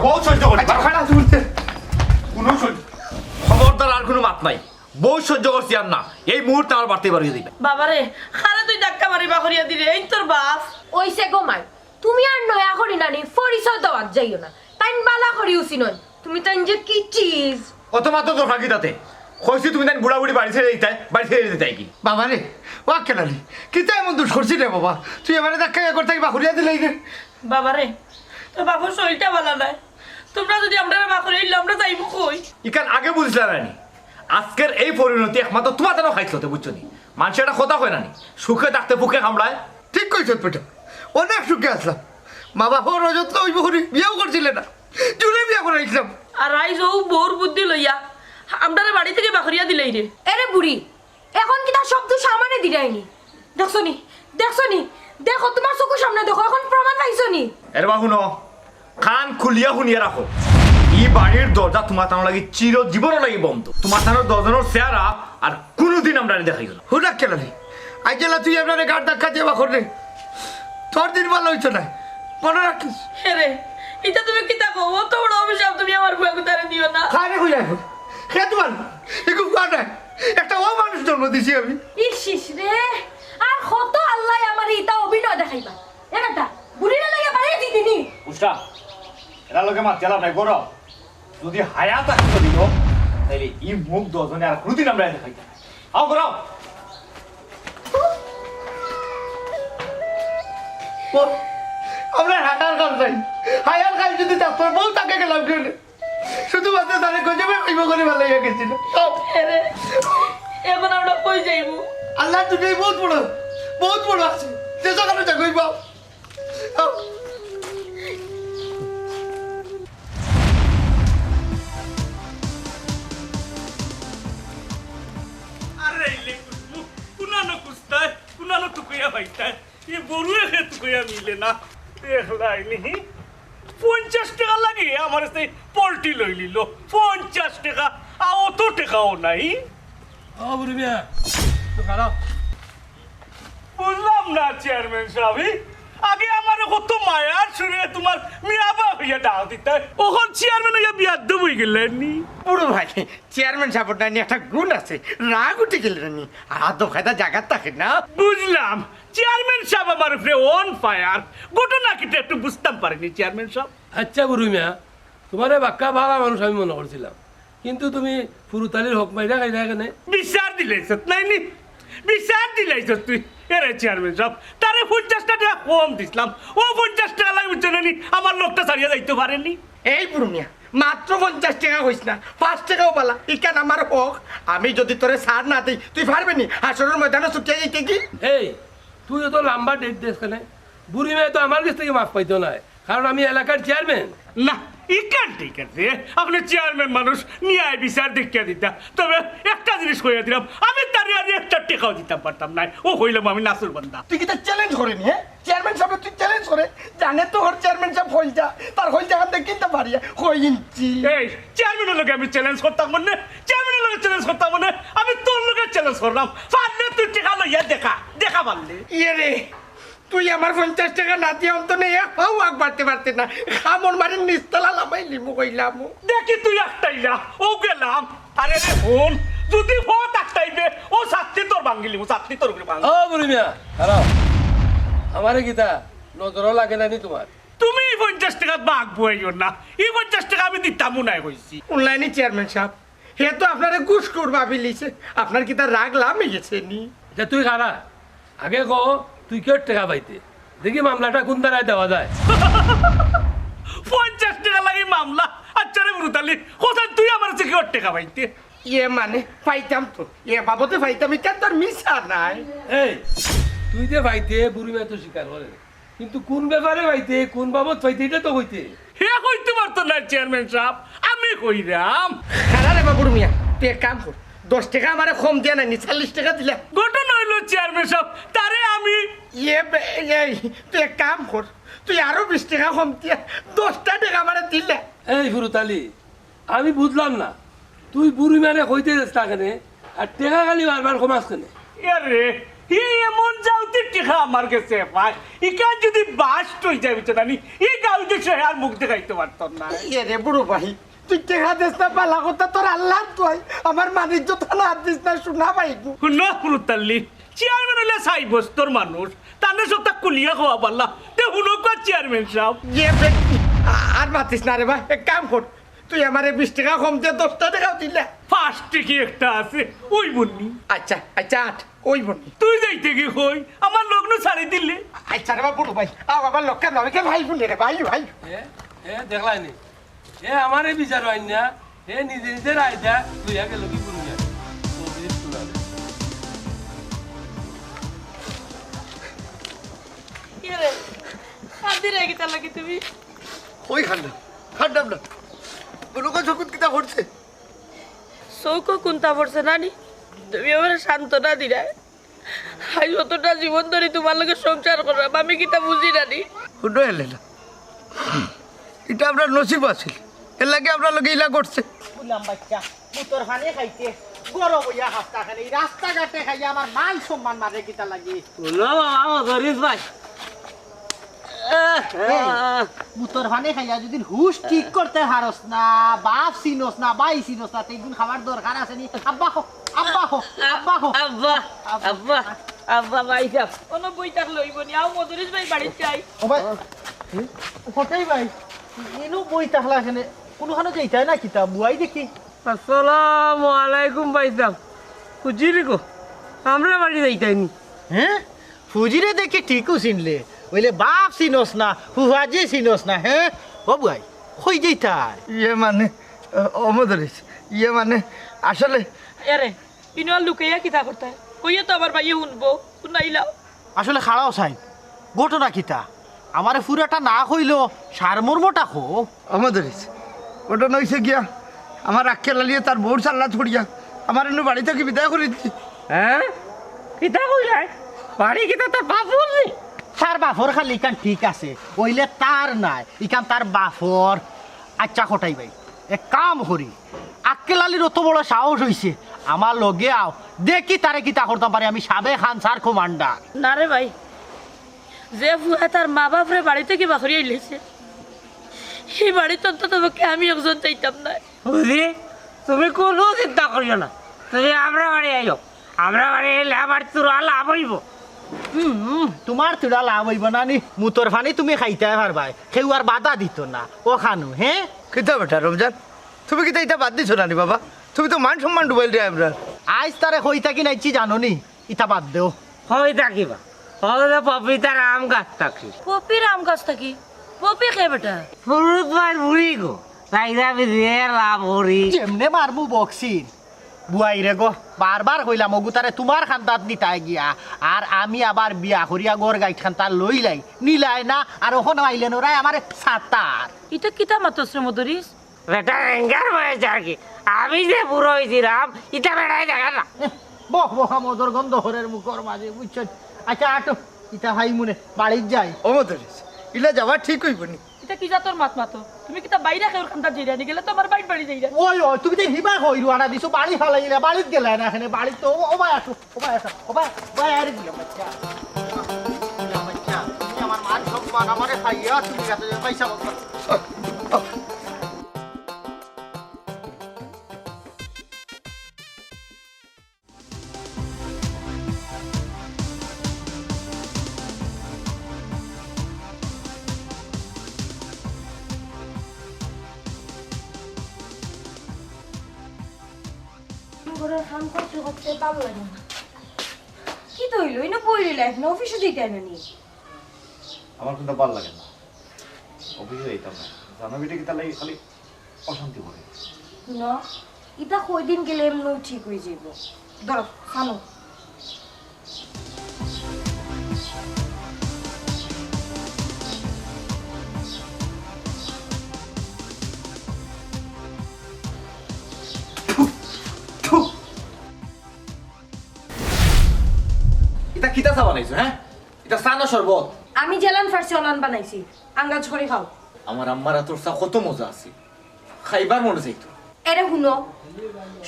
বউ সহ্য করি কোনো খবরদার আর কোনো মাত নাই বউ সহ্য করছি আর না এই মুহূর্তে আমার বাড়তে বাড়িয়ে দিবে বাবারে খারে তুই ধাক্কা মারিবা করিয়া দিলে এই তোর বাপ ওইসে গোমাই তুমি আর নয়া করি নানি পরিচয় দেওয়ার যাইও না তাই বালা করি উসি নয় তুমি তাই যে কি চিজ কত মাত্র তোর ফাঁকি তাতে কইছি তুমি তাই বুড়া বুড়ি বাড়ি ছেড়ে দিতে বাড়ি ছেড়ে দিতে চাই কি বাবা রে ও কেনালি কি তাই এমন দুষ করছি রে বাবা তুই এবারে দেখা করতে বাকুরিয়া দিলে বাবারে তোর বাপর শরীরটা ভালো নাই তোমরা যদি আমরা বাকরে ইল্লে আমরা যাইব কই ইকান আগে বুঝলা রানি আজকের এই পরিণতি একমাত্র তোমার যেন খাইছিল বুঝছো নি মানুষের একটা কথা হয় না নি সুখে থাকতে বুকে কামড়ায় ঠিক কইছ পেটা অনেক সুখে আসলাম মা বাবা রজত ওই বকুরি বিয়েও করছিলে না জুড়ে বিয়ে করে আসলাম আর রাইজ ও বোর বুদ্ধি লইয়া আমরা বাড়ি থেকে বাকরিয়া দিলেই রে এরে বুড়ি এখন কি তার শব্দ সামনে দিরাইনি দেখছনি দেখছনি দেখো তোমার চোখের সামনে দেখো এখন প্রমাণ পাইছনি এর বা শুনো কান খুলিয়া শুনিয়া রাখো ই বাড়ির দরজা তোমার তানোর লাগি চির জীবনও লাগি বন্ধ তোমার তানোর দরজানোর চেহারা আর কোনোদিন আমরা দেখাই না হুডা কেনালি আজ জেলা তুই আপনার গাড় ধাক্কা দিয়ে বাকর রে তোর দিন ভালো হইতো না মনে রাখিস রে এটা তুমি কি দেখো ও তো বড় অভিশাপ তুমি আমার বুয়া কুতারে দিও না খারে খুঁজে এখন হে তোমার একটু কাটা একটা ও মানুষ জন্ম দিছি আমি ইস রে আর কত আল্লাহ আমার ইটা অভিনয় দেখাইবা একাটা বুড়িরা লাগা বাড়ি দিদিনি উষ্টা এরা লোকে মার চালাম নাই গরম যদি হায়াত আসতো দিল তাইলে ই মুখ দজনে আর কোনোদিন আমরা দেখাই আও গরম আমরা হাঁটার কাল চাই হায়ার কাল যদি ডাক্তার বউ তাকে গেলাম কেন শুধু মাত্র তাহলে গজবে কইব করে ভালো হয়ে গেছিল রে এখন আমরা কই যাইব আল্লাহ তুমি বহুত বড় আছে যে সকালে যা কইব আরে ইলে কুসবু কুনানো কুস্তায় কুনানো তুকুয়া ভাইতায় এ বড়ুয়ে হে তুকুয়া মিলে না দেখলাইনি 50 টাকা লাগে আমার সেই পোল্ট্রি লই লিল 50 টাকা আর অত টাকাও নাই বুড়ি মিয়া তো খারাপ বুঝলাম না চেয়ারম্যান সাহেব আগে আমার কত মায়ার শুনে তোমার মিয়াবা হইয়া ডাক দিতে ওখন চেয়ারম্যান হইয়া বিয়ার দবই গেলেন নি পুরো ভাই চেয়ারম্যান সাহেবটা নিয়ে একটা গুণ আছে রাগ উঠে গেলেন নি আর আদব খায়দা জায়গা থাকে না বুঝলাম চেয়ারম্যান সাহেব আমার উপরে অন ফায়ার ঘটনা কিটা একটু বুঝতাম পারিনি চেয়ারম্যান সাহেব আচ্ছা বুড়ি মিয়া তোমার বাক্কা ভালো মানুষ আমি মনে করছিলাম কিন্তু তুমি ফুরুতালির হক মাইরা খাইলা এখানে বিচার দিলাইছ নাই নি বিচার দিলাইছ তুই এরে চেয়ারম্যান সাহেব তারে 50 টাকা কম দিছিলাম ও 50 টাকা লাগবে জানেনি আমার লোকটা ছাড়িয়ে যাইতে পারেনি এই পুরুমিয়া মাত্র 50 টাকা হইস না 5 টাকাও পালা ইকান আমার হক আমি যদি তোরে সার না দিই তুই পারবি নি হাসরের ময়দানে ছুটিয়ে যাইতে কি এই তুই তো লম্বা ডেট দিস কেন বুড়ি মেয়ে তো আমার কাছ থেকে মাফ পাইতো না কারণ আমি এলাকার চেয়ারম্যান না ইকান ঠিক আছে আপনি চেয়ারম্যান মানুষ ন্যায় বিচার দেখিয়ে দিতাম তবে একটা জিনিস কইয়া দিলাম আমি তারে আর একটা টাকাও দিতাম পারতাম না ও হইলাম আমি নাসুর বান্দা তুই কি তা চ্যালেঞ্জ করে নি হ্যাঁ চেয়ারম্যান সাহেব তুই চ্যালেঞ্জ করে জানে তো ওর চেয়ারম্যান সাহেব হই যা তার হই যা হাতে কিনতে পারি হই ইঞ্চি এই চেয়ারম্যানের লোকে আমি চ্যালেঞ্জ করতাম মনে চেয়ারম্যানের লোকে চ্যালেঞ্জ করতাম মনে আমি তোর লোকে চ্যালেঞ্জ করলাম পারলে তুই টাকা লইয়া দেখা পারলে ইয়ে রে তুই আমার 50 টাকা না দিয়ে অন্ত নেই হাও আগ বাড়তে পারতে না খামর মারে নিস্তলা লামাই লিমু কইলাম দেখি তুই একটাই না ও গেলাম আরে রে ফোন যদি ফোন একটাইবে ও সাথে তোর ভাঙ্গিলি ও সাথে তোর উপরে ভাঙ ও বুড়ি মিয়া খারাপ আমারে গীতা নজরও লাগে না নি তোমার তুমি 50 টাকা বাঘ বইও না এই 50 টাকা আমি দিতামও নাই কইছি অনলাইনে চেয়ারম্যান সাহেব হে তো আপনারে গুস করবা বিলিছে আপনার কি তার রাগ লামে গেছে নি যে তুই খারা আগে কো তুই কেউ টাকা পাইতে দেখি মামলাটা কোন দ্বারায় দেওয়া যায় 50 টাকা লাগে মামলা আচ্ছা রে ব্রুতালি কোথায় তুই আমার কাছে কেউ টাকা পাইতে ইয়ে মানে পাইতাম তো এ বাবতে পাইতাম এটা তোর মিশা নাই এই তুই যে পাইতে বুড়ি মেয়ে তো স্বীকার করে কিন্তু কোন ব্যাপারে পাইতে কোন বাবদ পাইতে এটা তো হইতে হে কইতে পারতো না চেয়ারম্যান সাহেব আমি কইরাম খালা রে বাবুর মিয়া তুই এক কাম কর 10 টাকা আমারে কম দিয়া নাই 40 টাকা দিলা ঘটনা হইলো চেয়ারম্যান সাহেব তারে আমি ইয়ে এই তুই এক কাম কর তুই আরো 20 টাকা কম দিয়া 10 টাকা আমারে দিলে এই ফুরুতালি আমি বুঝলাম না তুই বুড়ি মেয়ে কইতে যাস না কেন আর টেকা খালি বারবার কমাস কেন আরে এই এমন যাওতে টিকা আমার কাছে পায় ইকান যদি বাস্ট হয়ে যাবে তো নানি এই গাঁও দেশে আর মুখ দেখাইতে পারতাম না ইয়ে রে বুড়ো ভাই তুই টেকা দিস না পালা কথা তোর আল্লাহ তুই আমার মানিজ্য থানা হাত দিস না শোনা পাইবো শুনো পুরুতাল্লি চেয়ারম্যান হইলে সাই বস্তর মানুষ তাদের সব কুলিয়া খাওয়া পারলা তে হুনো কো চেয়ারম্যান সাহেব ইয়ে বে, আর মাতিস না রে ভাই এক কাম কর তুই আমারে 20 টাকা কম দিয়ে 10 টাকাও দিলে ফার্স্টে কি একটা আছে ওই বন্নি আচ্ছা আচ্ছা আট ওই বনি তুই যাইতে কি কই আমার লগ্ন ছাড়ি দিলে আচ্ছা রে বুড়ো ভাই আমার লোকের নামে কে ভাই বলি রে ভাই ভাই দেখলাই নি আমারে বিচার হয় না নিজে নিজে রায়দা তুই আগে লোকি করুন যায় কি রে কাঁদি রে কিতা লাগি তুমি ওই খান্ডা খান্ডাম না কোনো কথা কিতা করছে চৌকো কোনটা পড়ছে নানি তুমি আমার সান্ত্বনা দিলা আজ অতটা জীবন ধরে তোমার লগে সংসার করলাম আমি কিতা বুঝি নানি শুনো এলে না এটা আমরা নসিব আছিল এর লাগে আমরা লোক ইলা করছে বললাম বাচ্চা মুতর ফানে খাইতে গরম হইয়া হাফতা খালি রাস্তাঘাটে খাইয়া আমার মান সম্মান মারে কিতা লাগি মুতর ফানে খাইয়া যদি হুশ ঠিক করতে হারস না বাপ চিনস না বাই চিনস না তেগুন খাবার দরকার আছে নি আব্বা হো আব্বা হো আব্বা হো আব্বা আব্বা আব্বা ভাই সাহেব কোনো বই থাক লইব নি আও মধুরিস ভাই বাড়ি চাই ও ভাই কোথায় ভাই ইনু বই তাহলা এখানে কোনখানে যাইতাই না কিতা বুয়াই দেখি আসসালামু আলাইকুম ভাইসাব কুজিরি গো আমরা বাড়ি যাইতাইনি হ্যাঁ ফুজিরে দেখি ঠিকও চিনলে বলে বাপ চিনস না হুহাজি চিনস না হ্যাঁ ও বুয়াই কই যাইতাই ইয়ে মানে অমদরিস ইয়ে মানে আসলে এরে ইনো আর লুকাইয়া কিতা করতে কইয়া তো আবার ভাইয়ে শুনবো শুনাইলাও আসলে খাড়াও সাই ঘটনা কিতা আমারে ফুরাটা না কইলো সারমর্মটা খো অমদরিস ওটা নইছে গিয়া আমার আক্কে লালিয়ে তার বউর চাল্লা ছড়িয়া আমার এনে বাড়ি থেকে বিদায় করে দিচ্ছি হ্যাঁ কিতা কইলাই বাড়ি কিতা তোর বাপ বললি তার বাফর খালি ইকান ঠিক আছে ওইলে তার নাই ইকান তার বাফর আচ্ছা খটাই ভাই এক কাম করি আক্কেলালির অত বড় সাহস হইছে আমার লগে আও দেখি তারে কিতা করতাম পারি আমি সাবে খান স্যার কমান্ডার না রে ভাই যে ফুয়া তার মা বাপরে বাড়ি থেকে বাকরি আইলেছে এই বাড়িতে অন্তত পক্ষে আমি একজন চাইতাম না বুঝলি তুমি কোনো চিন্তা করিও না তুমি আমরা বাড়ি আইও আমরা বাড়ি এলে আমার তোর লাভ হইব তোমার তুলা লাভ হইব না নি মুতর ফানি তুমি খাইতে পারবাই কেউ আর বাধা দিত না ও খানু হ্যাঁ কিতা বেটা রমজান তুমি কিতা এটা বাদ দিছো নানি বাবা তুমি তো মান সম্মান ডুবাইল রে আমরা আজ তারে হইতা কি নাইছি জানো নি ইতা বাদ দেও হই থাকিবা হলে পপিতার আম গাছ থাকি পপির আম গাছ থাকি পপি খেয়ে বেটা ফুরুত মার বুড়ি গো তাই যাবি রে লাভ হরি যেমনে মারমু বক্সির বুয়াই রে গো বারবার কইলাম ওগু তারে তোমার খান্দাত নিতাই গিয়া আর আমি আবার বিয়া করিয়া গর গাইট খান্তা লইলাই নিলাই না আর ওখানে আইলেন ওরাই আমার সাতার এটা কিতা মাতস রে মধুরিস বেটা এঙ্গার বয়স আর কি আমি যে বুড়ো হয়েছিলাম ইটা বেড়াই দেখা না বহ বহা মদর গন্ধ হরের মুখর মাঝে বুঝছেন আচ্ছা আটো ইতা ভাই মনে বাড়ির যাই অমদরিস ইলা যাওয়া ঠিক হইব নি এটা কি যা তোর মাত মাতো তুমি কিতা বাইরে খেয়ে খান্তা জিরা নি গেলে তো আমার বাইট বাড়ি যাইরা ওই ওই তুমি তো হিবা হই রুয়ানা দিছো বাড়ি ফালাইলে বাড়িত গেলে না এখানে বাড়ি তো ও ভাই আসো ও ভাই আসো ও ভাই ভাই আরে দিও বাচ্চা বাচ্চা তুমি আমার মান সম্মান আমারে খাইয়া তুমি এত পয়সা বলছো ঘরের কাম করতে করতে ভালো লাগে না কি তো হইলো ইনো পড়লি লাইফ না অফিসে দিতে না নি আমার কিন্তু ভালো লাগে না অফিসে যাইতাম না জানো বেটা কি তার লাগে খালি অশান্তি করে না ইটা কই দিন গেলে এমনি ঠিক হয়ে যাইব ধরো খানো এটা কিতা চা বানাইছো হ্যাঁ এটা চা না শরবত আমি জেলান ফার্সি অলান বানাইছি আঙ্গাজ করে খাও আমার আম্মার তোর চা কত মজা আছে খাইবার মনে চাইতো এরে শুনো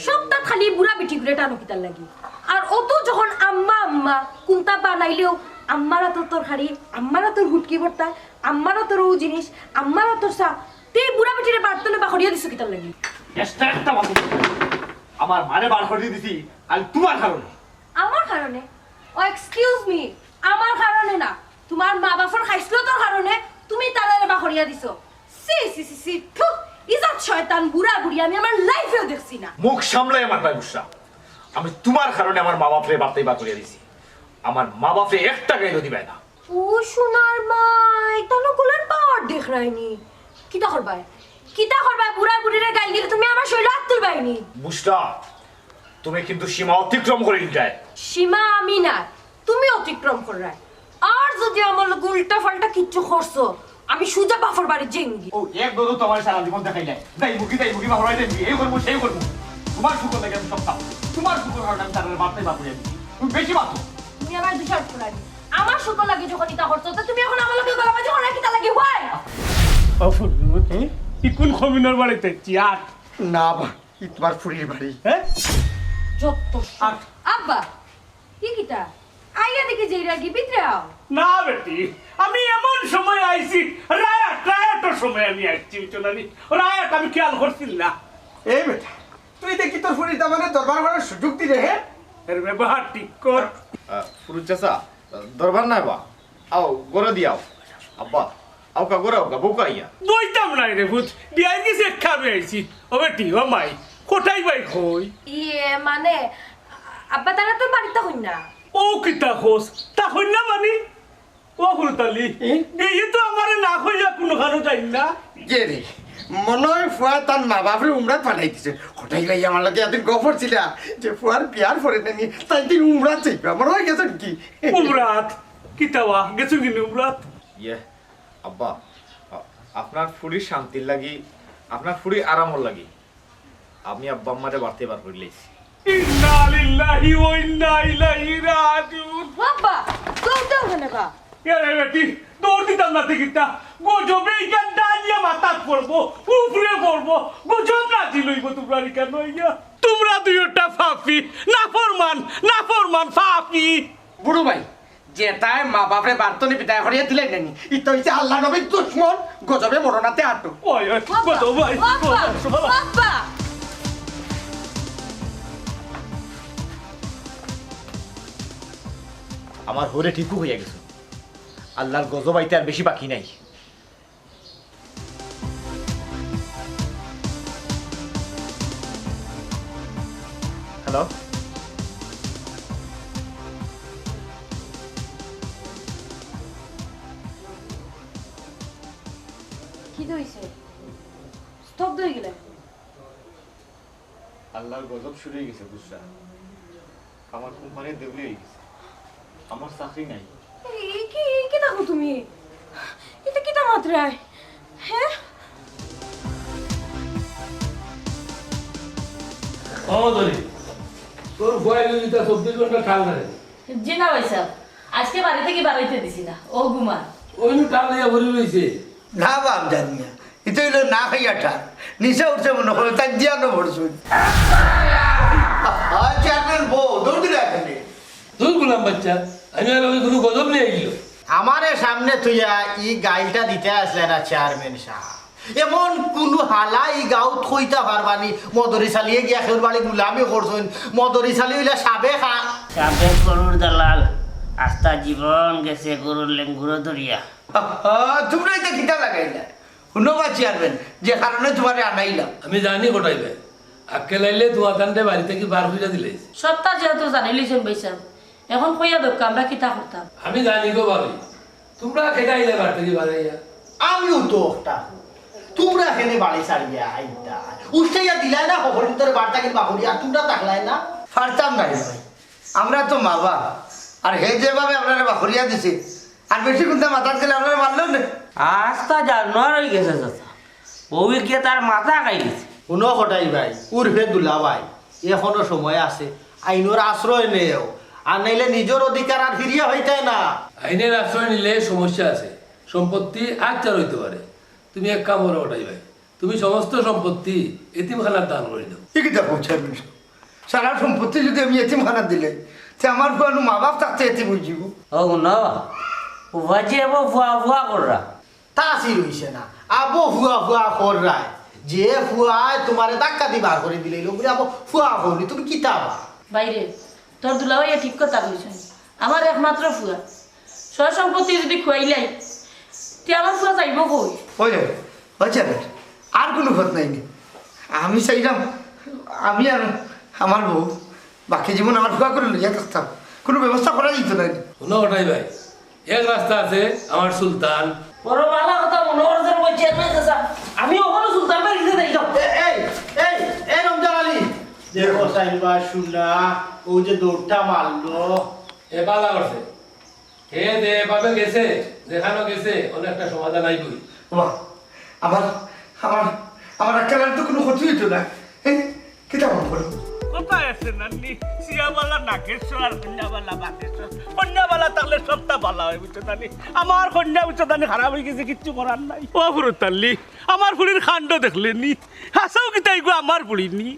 সপ্তাহ খালি বুড়া বিটি করে টানো কিতার লাগি আর ও তো যখন আম্মা আম্মা কুন্তা বানাইলেও আম্মারা তোর তরকারি, আম্মারা তোর হুটকি ভর্তা, আম্মারা তোর ও জিনিস, আম্মারা তোর চা, তুই বুড়া বেটিরে বাড়তলে বাখরিয়া দিছ কিতার লাগি? একটা কথা আমার মারে বার করে দিছি আর তোমার কারণে। আমার কারণে? ও এক্সকিউজ মি, আমার কারণে না, তোমার মা বাবার খাইছিল তোর কারণে তুমি তাদের বাখরিয়া দিছ। সি সি সি সি থু, ইজাত শয়তান বুড়া বুড়ি আমি আমার লাইফেও দেখছি না। মুখ সামলাই আমার ভাই বুসরা, আমি তোমার কারণে আমার মা বাপরে বার্তাই বার করে দিছি। আমার মা বাপরে একটা গাইলো দিবে না। ও সোনার মাই তানো গুলার পাওয়ার দেখ রাইনি। কিতা করবাই বুড়া বুড়িরে গাইল দিলে তুমি আমার শরীরে হাত তুলবাইনি। বুসরা, তুমি কিন্তু সীমা অতিক্রম করে যায়। সীমা আমি না, তুমি অতিক্রম কররাই। আর যদি আমার লগে উল্টা পাল্টা কিচ্ছু করছো আমি সুজা বাফর বাড়ি জেঙ্গি। ও এক দোদো তোমার সারা জীবন দেখাই যায়, তাই মুখি বাহরাই দেবি, এই করবো সেই করবো। তোমার শুকর লাগে আমি সব খাবো, তোমার শুকর কারণে আমি তাদের বার্তাই বার করে দিচ্ছি। তুমি বেশি বাতো। তুমি আমার দুশার করানি, আমার সুতো লাগে যখন ইতা করছো তো তুমি এখন আমার লগে গলাবাজি করা কিতা লাগে হয়? কোন খমিনার বাড়িতে চিয়ার? না বা ই তোমার ফুরির বাড়ি। হ্যাঁ যত আব্বা কি কিতা আইয়া দেখি যে রাগি ভিতরে আও। না বেটি, আমি এমন সময় আইছি, রায়াটের সময় আমি আসছি চলানি, রায়াট আমি খেয়াল করছিল না। এই বেটা তুই দেখি তোর ফুরির দামানে দরবার করার সুযোগ দিলে। হ্যাঁ এর ব্যবহার ঠিক কর। ফুরুজ চাচা, দরবার নাই বা, আও গড়ে দিয়াও। আব্বা আও কা গড়াও কা বউকা ইয়া। দইতাম নাই রে ভূত, বিয়ার গেছে খাবে আইছি। ও বেটি ও মাই, কোথায় বাই কই? ইয়ে মানে আব্বা তারা তো বাড়িতে হই না। ও কিতা খোস তা হই না মানে? ও ফুলতালি এই তো আমারে না কইয়া কোনো খানো যাই না। কে রে মনে হয় ফুয়া তার মা বাপরে উমরাত পাঠাই দিছে। কোথায় ভাই আমার লাগে এদিন গফর ছিল যে ফুয়ার বিয়ার পরে নেনি তাই দিন উমরাত চাইবে। আমার হয়ে গেছে কি উমরাত কিতাওয়া গেছো কিনে উমরাত? ইয়ে আব্বা, আপনার ফুরির শান্তির লাগি, আপনার ফুরির আরামর লাগি আমি আব্বা আম্মারে বাড়তে বার করে লইছি। ইন্না লিল্লাহি ওয়া ইন্না ইলাইহি রাজিউন। আব্বা দৌড় দাও কেন কা? এরে বেটি দৌড় দিতাম না টিকিটটা, গজবে ইকান ডালিয়া মাথাত পড়বো, উপরে পড়বো, গজব রাজি লইব তোমরা কেন ইয়া? তোমরা দুইটা ফাফি, নাফরমান ফাফি। বুড়ো ভাই যে তাই মা বাপরে বার্তনি বিদায় করিয়া দিলে নেনি ইতো হইছে আল্লাহ নবীর দুশমন, গজবে মরণাতে আটো। ওই ওই বলো ভাই আব্বা আমার হরে ঠিকও হইয়া গেছে, আল্লাহর গজব আইতে আর বেশি বাকি নাই। হ্যালো, কি হইছে? স্তব্ধ হয়ে গেলে। আল্লাহর গজব শুরু হয়ে গেছে বুঝছা, আমার কোম্পানি দেউলি হয়ে গেছে, আমার চাকরি নাই। কি দেখো তুমি এটা কিতা মাত্রায়? হ্যাঁ ধরি তোর ভয় যদি 24 ঘন্টা খাল না জি না ভাই সাহেব, আজকে বাড়ি থেকে বাড়াইতে দিছি না, ও ঘুমান। ওই টাল নিয়ে ভরি রয়েছে। না বাপ জানি না, এটা হইলো না খাইয়াটা নিচে উঠছে মনে করে তাই দিয়া না ভরছুন। চেয়ারম্যান বউ দৌড় দিলে এখানে। তুই গুলাম বাচ্চা, আমি আর ওই কোনো গজব নিয়ে গেল। আমারে সামনে তুইয়া ই গাইলটা দিতে আসলে না চেয়ারম্যান সাহেব, এমন কোনো হালা ই গাঁও থইতা পারবানি। মদরি চালিয়ে গিয়া খেউর বাড়ি গুলামি করছেন, মদরি চালি হইলে সাবে খা। সাবেক গরুর দালাল আস্তা জীবন গেছে গরুর লেঙ্গুরো ধরিয়া। তোমরা এটা কিতা লাগাইলা শুনবা চেয়ারম্যান, যে কারণে তোমার আনাইলাম। আমি জানি কোটাই ভাই, আজকে লাইলে তোমার কান্ডে বাড়ি থেকে বার হইয়া দিলে। সপ্তাহ যেহেতু জানিলিছেন ভাই সাহেব, এখন কইয়া দেব আমরা কিতা করতাম। আমি জানি গো ভাবি, তোমরা খেটাইলে বার থেকে বাড়াইয়া। আমিও তো একটা তোমরা এখানে বাড়ি ছাড়িয়া আইতা উষ্টাইয়া দিলাই না হরিণ তোর বার্তা কিনবা হরিয়া, তোমরা তাকলাই না। পারতাম না রে ভাই, আমরা তো মা বাপ, আর হে যেভাবে আপনারা বাখরিয়া দিছে আর বেশি কোনটা মাথাত গেলে আপনারা মারলেও না। আস্তা জানোয়ার হয়ে গেছে চাচা, ওই গিয়ে তার মাথা খাই গেছে। শুনো হটাই ভাই, উর্ফে দুলা ভাই, এখনো সময় আছে, আইনোর আশ্রয় নেও, আর নাইলে নিজের অধিকার আর ফিরিয়া হইতাই না। আইনের আশ্রয় নিলে সমস্যা আছে, সম্পত্তি আচ্ছার হইতে পারে। তুমি এক কাম করো ওটাই ভাই, তুমি সমস্ত সম্পত্তি এতিমখানার দান করে দাও। কি দেখো চেয়ারম্যান সাহেব, সারা সম্পত্তি যদি আমি এতিমখানা দিলে তে আমার কোনো মা বাপ থাকতে এতিম হয়ে যাব। ও ন ফুফাজি এবার ফুয়া ফুয়া কররা তা আসি রইছে না আবো ফুয়া ফুয়া কর রায় যে ফুয়ায় তোমারে ধাক্কা দিবার করে দিলে লোক আবো ফুয়া করলি তুমি কি তাবা বাইরে তোর দুলাভাইয়া ঠিক কথা বলছেন আমার একমাত্র ফুয়া সয় সম্পত্তি যদি খুয়াইলাই তুই আমার ফুয়া চাইব কই হয়েছে আর কোনো খত নাই নি। আমি চাইলাম আমি আর আমার বউ বাকি জীবন আমার ফুয়া করে লইয়া থাকতাম, কোনো ব্যবস্থা করা যেত না। শোনো ওটাই ভাই, এক রাস্তা আছে আমার সুলতান। বড় ভালো কথা মনে করছেন ওই চেয়ারম্যান চাচা, আমি ওখানে সুলতান ভাই দিতে যাই যাও। এই রমজান আলী দেখো সাইবা শুনা ও যে দৌড়টা মারলো এ পালা করছে হে দে পাবে গেছে যেখানে গেছে অনেকটা সমাধান আইবই। বাবা আমার আমার আমার একেবারে তো কোনো ক্ষতি হইতো না। কেটা মন করো কোথায় আছে নানি? সিয়াবালা নাগেশ্বর আর কন্যাবালা বাগেশ্বর। কন্যাবালা থাকলে সবটা ভালো হয় বুঝছো নানি। আমার কন্যা বুঝছো নানি খারাপ হয়ে গেছে, কিচ্ছু করার নাই। ও ফুরতাল্লি আমার ফুলির কাণ্ড দেখলেনি, হাসাও কি তাই গো আমার ফুলিনি।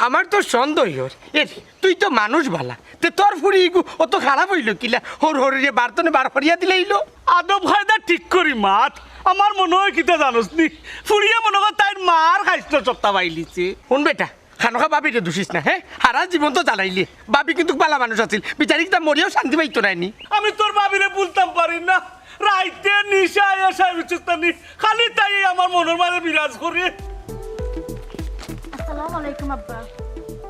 আমার তো সন্দেহ হর এ তুই তো মানুষ ভালা তে তোর ফুড়ি অত খারাপ হইল কিলা হর হরিয়ে বার্তনে বার করিয়া দিলেইলো। আদব খায়দা ঠিক করি মাত আমার মনে হয় কিতা জানোস নি, ফুরিয়ে মনে হয় তাই মার খাইছিল সপ্তাহ বাইলিছে। শুন বেটা খানকা বাবিরে দোষিস না, হ্যাঁ হারা জীবন তো জ্বালাইলি। বাবি কিন্তু বালা মানুষ আছিল, বিচারি কিতা মরিয়াও শান্তি পাইতো নাইনি। আমি তোর বাবিরে বলতাম পারি না, রাইতে নিশা এসা বিচুস্তানি খালি তাই আমার মনের মাঝে বিরাজ করে। আসসালামু আলাইকুম আব্বা।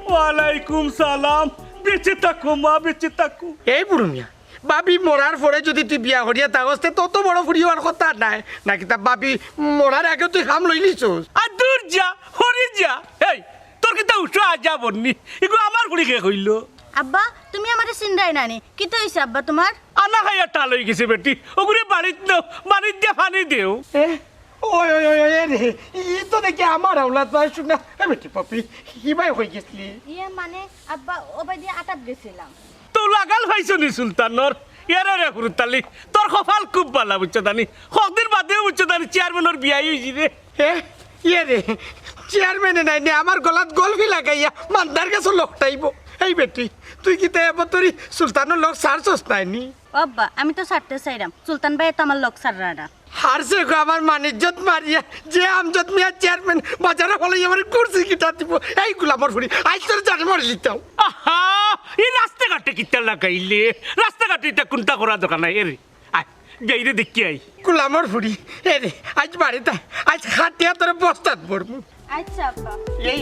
ওয়ালাইকুম সালাম, বেঁচে থাকো মা, বেঁচে থাকো। এই বুড়ো মিয়া বাবি মরার পরে যদি তুই বিয়া করিয়া থাকস তত বড় ফুড়ি হওয়ার কথা নাই নাকি? তা বাবি মরার আগে তুই খাম লইলিস। আর দূর যা হরি যা, এই তোর কিতা উঠো আজ যা বন্নি এগুলো আমার গুলি কে কইলো। আব্বা তুমি আমারে চিন্তাই নানি কি তো হইছে আব্বা তোমার? আনা খাইয়া টাল হয়ে গেছে বেটি, ওগুলি বাড়িত নাও, বাড়িত দিয়ে পানি দেও। ওই ওই ওই ওই রে ই তো দেখি আমার আওলাদ ভাই শুনা বেটি পপি হিবাই হয়ে গেছলি। ইয়ে মানে আব্বা ওবাই দিয়ে আটাত গেছিলাম। তো লাগাল পাইছো নি সুলতানর ইয়ারে রে কুরতালি, তোর কপাল খুব ভালো বুঝছো দানি, কদিন বাদেও বুঝছো দানি চেয়ারম্যানের বিয়াই হয়েছি রে। ইয়ে রে চেয়ারম্যানে নাই নে আমার গলাত গলফি লাগাইয়া মান্দার কাছে লোকটাইব। এই বেটি তুই কি তে এবতরি সুলতানের লোক সারছস নাইনি? আব্বা আমি তো ছাড়তে চাইলাম, সুলতান ভাই তো আমার লোক ছাড়রা না। হারছে গো আমার মানিজ্জত মারিয়া যে আমজদ মিয়া চেয়ারম্যান বাজারে ফলে আমার কুরসি কিটা দিব। এই গুলামর ফুড়ি আজ তোর জানে মরে লিতাম। আহা এই রাস্তাঘাটে কিতা লাগাইলে, রাস্তাঘাটে এটা কোনটা করা দোকান নাই এরে আয় যাইরে দেখি আই। গুলামর ফুড়ি এ রে আজ বাড়িতে আজ খাটিয়া তোর বস্তাত পড়মু। আচ্ছা আব্বা। এই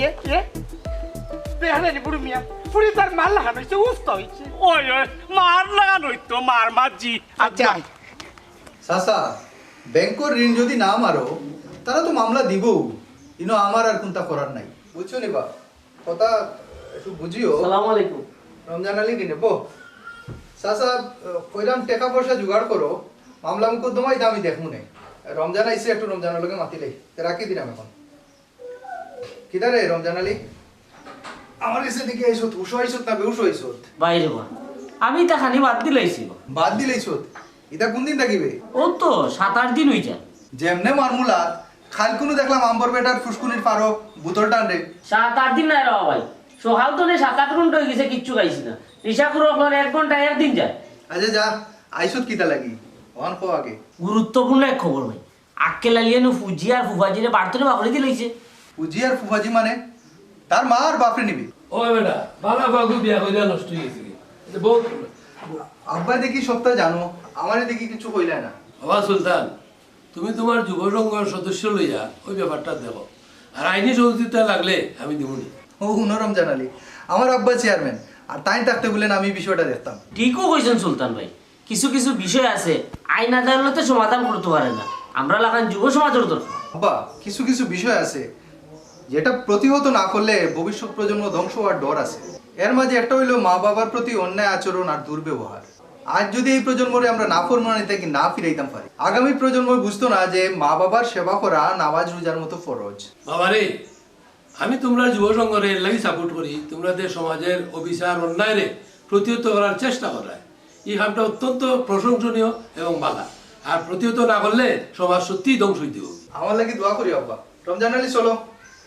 বেহারে নি বুড়ো মিয়া ফুড়ি তার মাল লাগানো হয়েছে উস্ত হয়েছে। ওই ওই মার লাগানো হইতো, মার মাঝি। আচ্ছা চাচা ব্যাংকর ঋণ যদি না মারো তারা তো মামলা দিব, ইনো আমার আর কোনটা করার নাই বুঝছো নি বা কথা একটু বুঝিও। আসসালামু আলাইকুম। রমজান আলী দিনে বো চাচা কইলাম টাকা পয়সা জোগাড় করো, মামলা মুকদ্দমাই আমি দেখমু নাই। রমজান আইসে একটু রমজানের লগে মাতিলে রাখি দিলাম এখন। কিদা রে রমজান আলী আমার এসে দেখি আইসত উষো আইসত না বেউষো আইসত? বাইরে বা আমি তা খানি বাদ দিলাইছি। বাদ দিলাইসত? ইটা কোন দিন থাকিবে? ও তো 7-8 দিন হই যায়। যেমনে মারমুলা খাল কোনো দেখলাম আম্বর বেটার ফুসকুনির পারো বুতল টান রে। 7-8 দিন নাই রাও ভাই, সকাল তো 7-8 ঘন্টা হয়ে গেছে কিচ্ছু খাইছি না। নিশা করে 1 ঘন্টা একদিন যায়। আচ্ছা যা আইসত কিতা লাগি ওয়ান কো আগে। গুরুত্বপূর্ণ এক খবর ভাই, আক্কেল আলিয়ানো ফুজি আর ফুফাজিরে বাড়তনে বাকরে দিলাইছে। পুজি আর ফুফাজি মানে তার মা আর বাপরে নিবি? ও বেটা বালা বাগু বিয়া কইরা নষ্ট হয়ে গেছে এটা বহুত। আব্বা দেখি সপ্তাহ জানো, আমারে দেখি কিছু কইলা না। বাবা সুলতান তুমি তোমার যুব সংঘর সদস্য লইয়া ওই ব্যাপারটা দেখো, আর আইনি সহযোগিতা লাগলে আমি দিবনি। ও হুনরম জানালি আমার আব্বা চেয়ারম্যান আর তাই থাকতে বলেন আমি বিষয়টা দেখতাম। ঠিকও কইছেন সুলতান ভাই, কিছু কিছু বিষয় আছে আইন আদালতে সমাধান করতে পারে না, আমরা লাগান যুব সমাজের দরকার। আব্বা কিছু কিছু বিষয় আছে যেটা প্রতিহত না করলে ভবিষ্যৎ প্রজন্ম ধ্বংস হওয়ার ডর আছে। এর মাঝে একটা হইলো মা বাবার প্রতি অন্যায় আচরণ আর দুর্ব্যবহার। আজ যদি এই প্রজন্মরে আমরা না ফরমানি থেকে না ফিরাইতাম পারি, আগামী প্রজন্ম বুঝতো না যে মা বাবার সেবা করা নামাজ রোজার মতো ফরজ। বাবারে আমি তোমরা যুব সংঘরে লাগি সাপোর্ট করি, তোমরা সমাজের অবিচার অন্যায় প্রতিহত করার চেষ্টা করায় এই কামটা অত্যন্ত প্রশংসনীয় এবং ভালো। আর প্রতিহত না করলে সমাজ সত্যিই ধ্বংস হইতে হবে। আমার লাগি দোয়া করি আব্বা। রমজান আলী চলো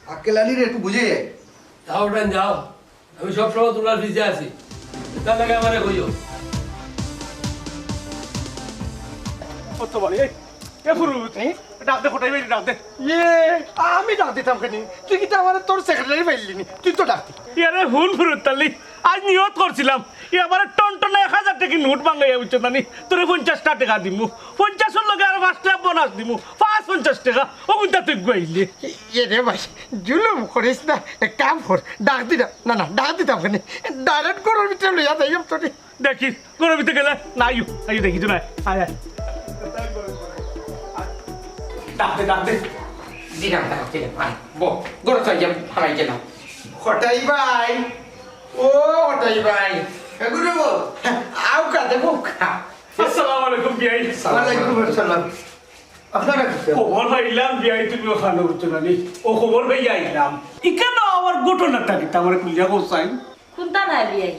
আক্কেল আলীর একটু বুঝে যায়। যাও ওটাই যাও, আমি সবসময় তোমার ভিজে আছি তার লাগে আমারে কইও কত বলে এ ফুরুত ডাক দে কোটাই বেরি ডাক দে আমি ডাক দিতাম কেন তুই কি আমার তোর সেক্রেটারি পাইলি নি তুই তো ডাকতি ইয়ারে ভুল ফুরুত তালি আজ নিয়ত করছিলাম ই আমার টন 1000 টাকা নোট বাঙ্গাইয়া বুঝছো নানি তোরে 50 টাকা দিমু 50 লগে আর 5 টাকা বোনাস দিমু 50 টাকা ও কোনটা তুই গইলি রে ভাই জুলুম করিস না এক কাম কর ডাক দিতাম না ডাক দিতাম কেন ডাইরেক্ট করার ভিতরে লইয়া যাইম তোরে দেখি কোন ভিতরে গেলে না আইও দেখি তো না আয় আয় ডাক দে দিলাম বো গড় চাই যাম হারাই গেলাম হটাই ভাই ও হটাই ভাই এগুলো বল আউ কাতে বুকা আসসালামু আলাইকুম বিআই ওয়ালাইকুম আসসালাম আপনারা খবর পাইলাম বিআই তুমি ওখানে উঠছো নানি ও খবর পাই আইলাম ইকেন আমার ঘটনা থাকি আমার কুলিয়া গোসাই কোনটা নাই বিয়াই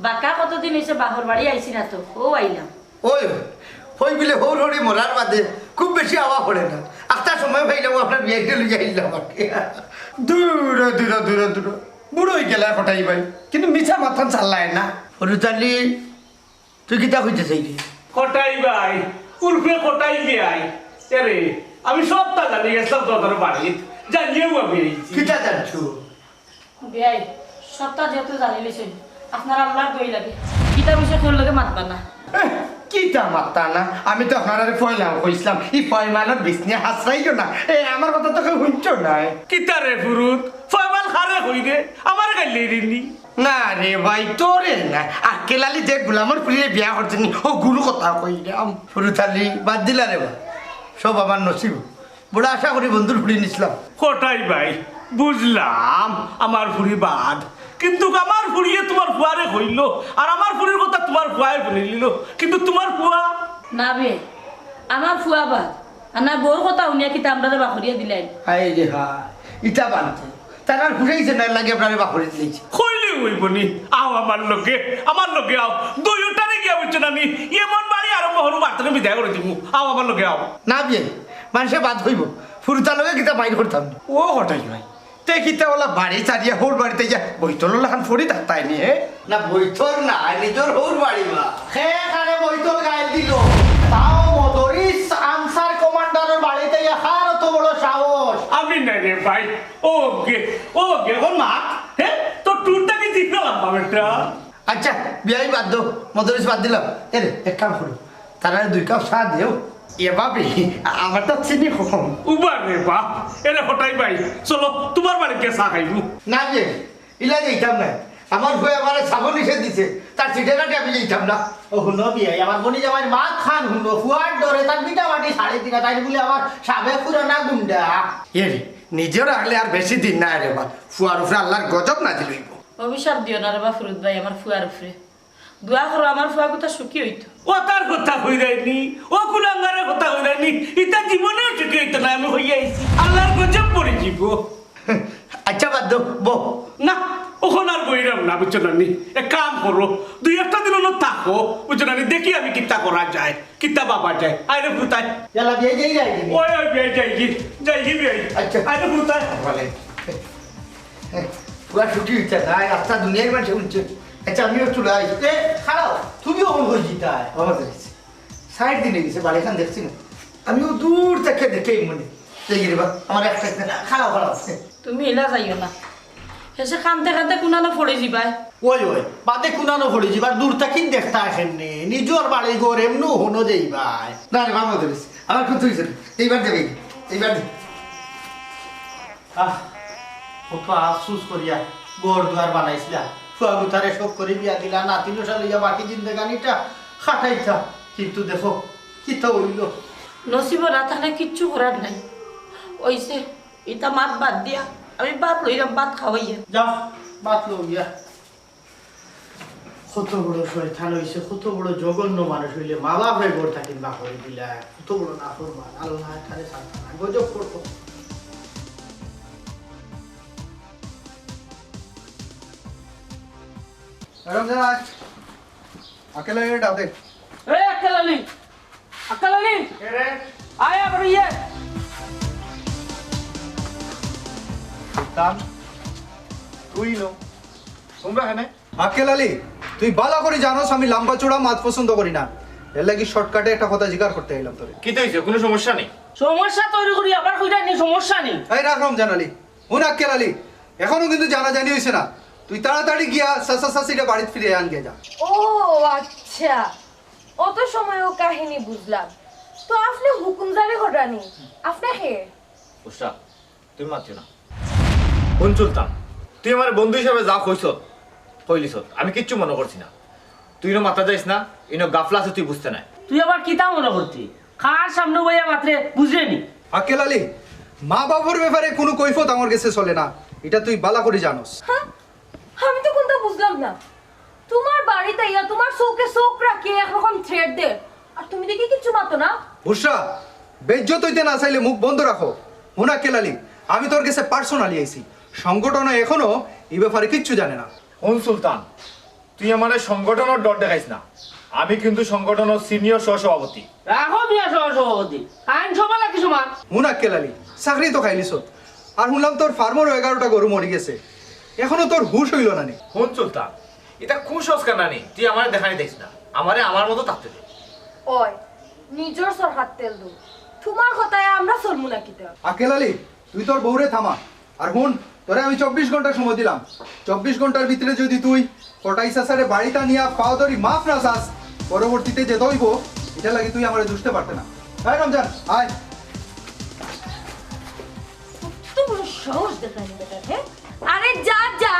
বাকা কতদিন হয়েছে বাহর বাড়ি আইছি না তো ও আইলাম ওই ওই বলে হোর হরি মরার বাদে খুব বেশি আওয়া পড়ে না একটা সময় পাইলাম আপনার বিয়েটা লইয়া আইলাম দূর দূর দূর দূর বুড়ো হয়ে গেলা হটাই ভাই কিন্তু মিছা মাথা চাল্লায় না হরুতালি তুই কিতা হইতে চাইলি কটাই ভাই উর্ফে কটাই বিআই এরে আমি সবটা জানি গেছিলাম তোদের বাড়ি জানিয়েও আমি আইছি কিতা জানছো বিয়াই সপ্তাহ যেহেতু জানি লিছেন আপনার আল্লাহর দই লাগে কিতা বিষয় তোর লগে মাতবা না কিতা মাত্তা না আমি তো আপনার পয়লাম কইছিলাম এই পয়মানের বিছনে হাসরাইও না আমার কথা তো কেউ শুনছো না কিতারে ফুরুত ফয়মাল খারে হই রে আমার গাইলে রিনি না রে ভাই তোরে না আকেলালি যে গুলামর পুলিয়ে বিয়া করছেন ও গুরু কথা কই রাম ফুরুতালি বাদ দিলা রে ভাই সব আমার নসিব বড় আশা করি বন্ধুর ফুড়ি নিছিলাম কটাই ভাই বুঝলাম আমার ফুরি বাদ কিন্তু আমার ফুরিয়ে তোমার ফুয়ারে হইল আর আমার ফুরির কথা তোমার ফুয়ায় বলে নিল কিন্তু তোমার ফুয়া না বে আমার ফুয়া বাদ আর না বোর কথা উনিয়া কিতা আমরা বাখরিয়া দিলেন হাই রে হাই ইটা বানতে তার আর ফুরাইছে না লাগে আপনারে বাখরি দিয়েছে কইলে হইবনি আও আমার লগে আও দুইটারে গিয়া বুঝছো না আমি এমন বাড়ি আরম্ভ হরু বার্তারে বিদায় করে দিমু আও আমার লগে আও না বিয়ে মানুষে বাদ হইব ফুরুতার লগে কিতা বাইর করতাম না। ও হটাই ভাই তে কিতা ওলা বাড়ি চারিয়া হোর বাড়িতে যা বইতল লাখান ফড়ি থাকতাই নি না বইতল না নিজের হোর বাড়ি বা হে খানে বইতল গায়ে দিল তাও মদরিস আনসার কমান্ডারের বাড়িতে হার তো বড় সাহস আমি না রে ভাই ও গে ওর মা হ্যাঁ তো টুরটা কি জিতলাম বাবাটা আচ্ছা বিয়াই বাদ দো মদরিস বাদ দিলাম এরে এক কাম করো তারা 2 কাপ চা দিও এ বাবি আমার তো চিনি কম উবার রে বাপ এরে হটাই ভাই চলো তোমার বাড়িতে চা খাইবো না যে ইলা যাইতাম না আমার বই আমার সাবন নিষেধ দিছে তার চিঠে কাটে আমি যাইতাম না ও হুনো বিয়ে আমার বনি জামাই মা খান হুনো ফুয়ার ডরে তার বিটা মাটি সাড়ে দিনা তাই বলে আমার সাবে পুরানা গুন্ডা এ রে নিজের আগলে আর বেশি দিন না রে বা ফুয়ার উপরে আল্লাহর গজব না দিলইব অভিশাপ দিও না রে বা ফুরুত ভাই আমার ফুয়ার উপরে দোয়া করো আমার ফুয়া কথা সুখী হইতো ও তার কথা হই যায়নি ও কুলাঙ্গারের কথা হই যায়নি ইটা জীবনেও ছুটি হইতো না আমি হইয়া আইছি আল্লাহর গজব পড়ে যাব আচ্ছা বাদ দো বো না ওখানে আর বইরাম না বুঝছো নানি এক কাম করো 2-1 দিন অন্য থাকো বুঝছো নানি দেখি আমি কিতা করা যায় কিতা বাবা যায় আরে ভূতাই ইয়ালা বিয়ে যাই যাই ওই বিয়ে যাই বিয়ে আচ্ছা আরে ভূতাই বলে পুরা ছুটি হচ্ছে না রাস্তা দুনিয়ার মানুষ উঠছে আচ্ছা আমিও চলে আসি এ খারাপ তুমিও অন হয়ে জিতায় আমাদের সাইড দিনে গেছে বাড়িখান দেখছি না আমিও দূর থেকে দেখেই মনে দেখি রে বা আমার একটা খারাপ খারাপ তুমি এলা যাইও না হেসে কানতে কানতে কুনানো পড়ে যাবাই ওই বাদে কুনানো পড়ে যাবার দূর থেকে দেখতে আসেন নি নিজের বাড়ি ঘর এমনি হনো যাইবাই না রে বাবা ধরিস আমার খুব হয়েছে এইবার দেবে এইবার দে কত আফসুস করিয়া ঘর দুয়ার বানাইছিলা ফুয়া গুতারে সব করে বিয়া দিলা নাতিনো সালিয়া বাকি জিন্দেগানিটা খাটাইতা কিন্তু দেখো কি তো হইল নসিব না থাকলে কিচ্ছু করার নাই ওইসে এটা মাত বাদ দিয়া আমি ভাত লইলাম ভাত খাওয়াইয়া যাও বাত লো গিয়া কত বড় শয়তান হইছে কত বড় জঘন্য মানুষ হইলে মা বাপ হয়ে ঘর থাকিন বা করে দিলা কত বড় নাফরমান আল্লাহ এখানে সান্তানা গজব করতো রমজান আকেলা ডাক দে এ আকালালি আয়া বড়িয়ে কাম তুই নো তোমরা এখানে আকেল আলী তুই বালা করে জানোস আমি লম্বা চূড়া মাছ পছন্দ করি না, এর লাগি শর্টকাটে একটা কথা জিজ্ঞাসা করতে এলাম তোরে। কি তো হয়েছে? কোনো সমস্যা নেই। সমস্যা তৈরি করি আবার কইরা নি সমস্যা নেই। এই রাখ রমজান আলী, হুন আকেল আলী, এখনো কিন্তু জানা জানি হয়েছে না, তুই তাড়াতাড়ি গিয়া সাসা সাসিটা বাড়িতে ফিরে আন গে যা। ও আচ্ছা, অত সময়ও কাহিনী বুঝলাম। তো আপনি হুকুম জারি করানি, আপনি হে? বুঝছা, তুমি মাতিও না। কোন চলতাম, তুই আমার বন্ধু হিসাবে যা কইছ কইলিস, আমি কিচ্ছু মনে করছি না। তুই মাথা যাইস না, ইনো গাফলা আছে তুই বুঝতে নাই। তুই আবার কিতা মনে করতি? খার সামনে বইয়া মাত্রে বুঝলেনি। আকেল আলী, মা বাবার ব্যাপারে কোনো কৈফত আমার কাছে চলে না, এটা তুই বালা করে জানোস। হ্যাঁ, আমি তো কোনটা বুঝলাম না। তোমার বাড়িতে ইয়া তোমার চোখে চোখ রাখি একরকম থ্রেড দে, আর তুমি দেখি কিচ্ছু মাতো না। বুসরা, বেজ্জত হইতে না চাইলে মুখ বন্ধ রাখো। হুন আকেল আলী, আমি তোর কাছে পার্সোনালি আইছি, সংগঠন এখনো এই ব্যাপারে কিচ্ছু জানে না। কোন সুলতান, তুই আমার সংগঠনের ডর দেখাইস না। আমি কিন্তু সংগঠনের সিনিয়র সহসভাপতি। রাখো মিয়া সভাপতি, আইন সভা লাগি সমান। হুন আকেল আলী, চাকরি তো খাইলিস, আর শুনলাম তোর ফার্মেরও 11টা গরু মরি গেছে, এখনো তোর হুশ হইল না নি। কোন সুলতান, এটা কুসংস্কার না নি, তুই আমার দেখাই দিস না, আমারে আমার মতো থাকতে দে। ওই নিজর সরহাত তেল দু, তোমার কথায় আমরা চলমু না কিতা? আকেল আলী, তুই তোর বউরে থামা। আর হুন, তোরে আমি 24 ঘন্টা সময় দিলাম, 24 ঘন্টার ভিতরে যদি তুই কটাই সাসারে বাড়িটা নিয়ে পাও ধরি মাফ না চাস, পরবর্তীতে যেতে হইব, এটা লাগে তুই আমারে দুষতে পারতে না। হ্যাঁ রমজান, আয়। তুমি সাহস দেখানি বেটা, হ্যাঁ? আরে যা যা,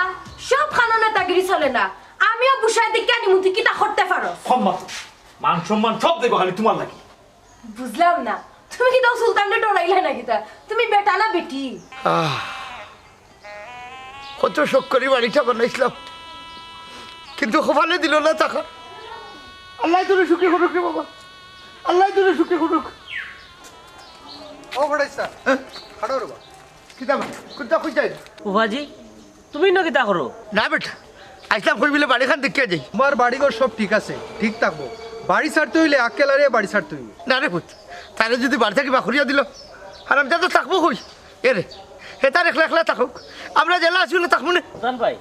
সব খানো তাগিরি চলে না। আমিও বুঝাই দিই কেন মুতি কিতা করতে পারো। সম্মান মান সম্মান সব দেখো খালি তোমার লাগে। বুঝলাম না, তুমি কি তাও সুলতানকে ডরাইলে না কিতা? তুমি বেটা না বেটি? কত শোক করে বাড়িটা বানাইছিলাম, কিন্তু কপালে দিল না টাকা। আল্লাহ তোরে সুখী করুক রে বাবা, আল্লাহ তোরে সুখী করুক। ও বড়াইছা, খাড়ো রে বা। কিতা কোনটা খুঁজাই? উভাজি তুমি ন কিতা করো? না বেটা, আইসলাম কই বলে বাড়িখান দেখিয়ে যাই। তোমার বাড়িঘর সব ঠিক আছে, ঠিক থাকবো। বাড়ি ছাড়তে হইলে আকেল আরে বাড়ি ছাড়তে হইবে। না রে পুত, তাহলে যদি বাড়ি থেকে বাখরিয়া দিল, আর আমি তো থাকবো কই? এ রে, হে তার একলা একলা থাকুক, আমরা জেলা আসলে থাকবো না। সুলতান ভাই,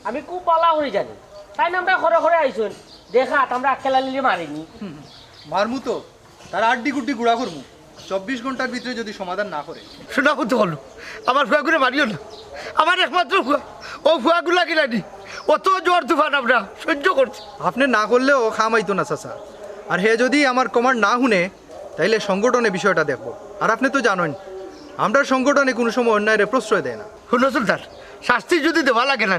আমি খুব পালা করে জানি, তাই না আমরা ঘরে ঘরে আইসুন দেখা আমরা আকেলা লিলে মারিনি। মারমু তো, তার আড্ডি গুড্ডি গুড়া করমু, 24 ঘন্টার ভিতরে যদি সমাধান না করে। শোনা করতে হলো, আমার ফুয়াগুলো মারিও না, আমার একমাত্র ফুয়া, ও ফুয়াগুলা কিনানি অত জোর তুফান আমরা সহ্য করছি। আপনি না করলেও খামাইতো না চাচা, আর হে যদি আমার কমান্ড না শুনে তাইলে সংগঠনে বিষয়টা দেখবো। আর আপনি তো জানেন আমরা সংগঠনে কোনো সময় অন্যায়ের প্রশ্রয় দেয় না। শুনো সুলতান, শাস্তি যদি দেওয়া লাগে না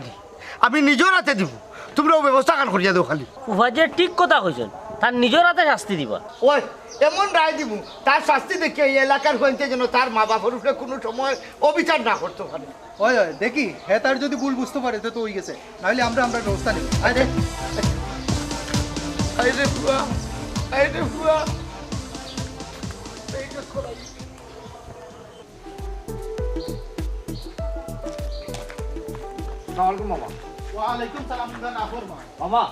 আমি নিজের হাতে দিব, তোমরাও ব্যবস্থা কান করিয়া দেবো খালি। উভাজির ঠিক কথা কইছেন, তার নিজের হাতে শাস্তি দিবা। ওই এমন রায় দিব, তার শাস্তি দেখে এই এলাকার হইতে যেন তার মা বাবার উপরে কোনো সময় অবিচার না করতে পারে। ওই ওই দেখি হ্যাঁ, তার যদি ভুল বুঝতে পারে তো ওই গেছে, নাহলে আমরা ব্যবস্থা নেব। আরে আরে ফুয়া, আরে ফুয়া, ওয়ালাইকুম সালাম। মামা,